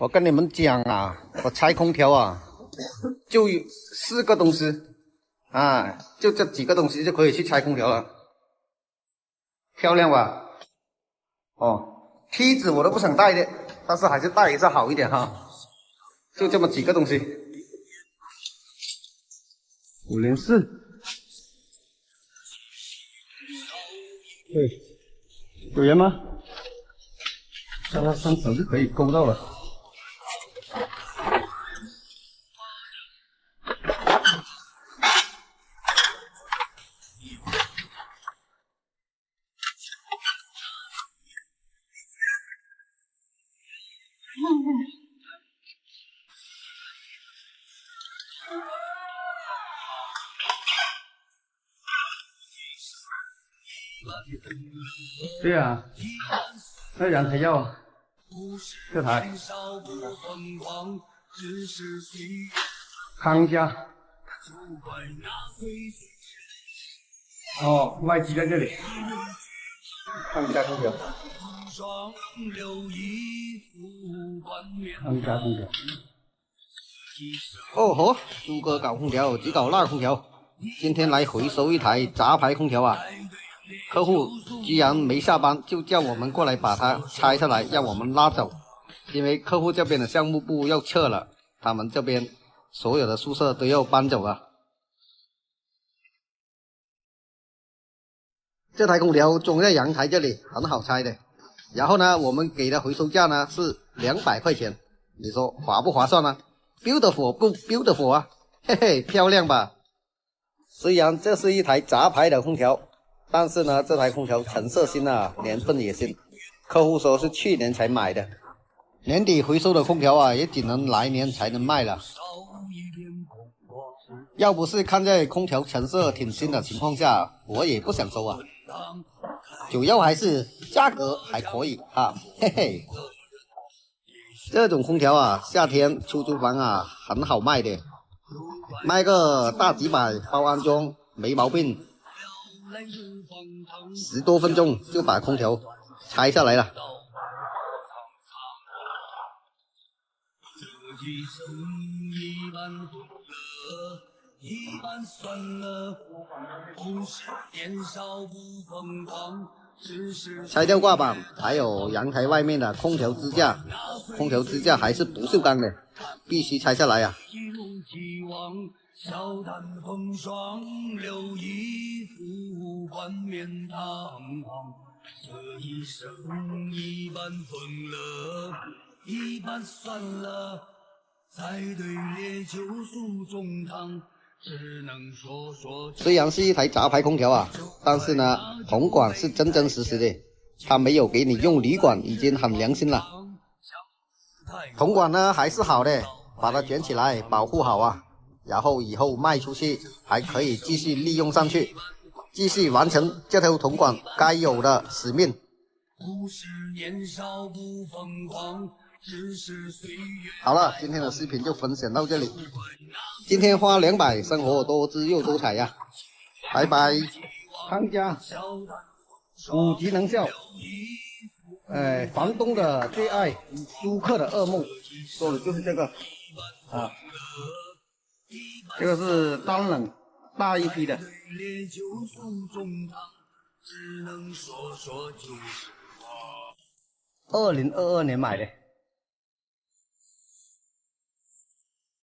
我跟你们讲啊，我拆空调啊，就有4个东西啊，就这几个东西就可以去拆空调了，漂亮吧？哦，梯子我都不想带的，但是还是带一下好一点哈。就这么几个东西，504，对，有人吗？让他上手就可以勾到了。对啊，那阳台要啊，这台康佳，哦，外机在这里，康佳空调，康佳空调。哦吼，朱哥搞空调只搞辣空调，今天来回收一台杂牌空调啊！客户居然没下班，就叫我们过来把它拆下来，让我们拉走。因为客户这边的项目部要撤了，他们这边所有的宿舍都要搬走了。这台空调装在阳台这里，很好拆的。然后呢，我们给的回收价呢是200块钱，你说划不划算呢？beautiful 不 beautiful 啊？嘿嘿，漂亮吧？虽然这是一台杂牌的空调，但是呢，这台空调成色新啊，年份也新。客户说是去年才买的，年底回收的空调啊，也只能来年才能卖了。要不是看在空调成色挺新的情况下，我也不想收啊。主要还是价格还可以啊，嘿嘿。这种空调啊，夏天出租房啊很好卖的，卖个大几百包安装没毛病，10多分钟就把空调拆下来了。拆掉挂板，还有阳台外面的空调支架，空调支架还是不锈钢的，必须拆下来呀。笑谈风霜，留一副冠冕堂皇。这一生一半疯了，一半算了，才对烈酒诉衷肠。只能说说。虽然是一台杂牌空调啊，但是呢，铜管是真真实实的，它没有给你用铝管，已经很良心了。铜管呢还是好的，把它卷起来保护好啊，然后以后卖出去还可以继续利用上去，继续完成这条铜管该有的使命。好了，今天的视频就分享到这里。今天花200，生活多姿又多彩呀！拜拜。康佳5级能效，房东的最爱，租客的噩梦，说的就是这个啊。这个是单冷大一批的。2022年买的。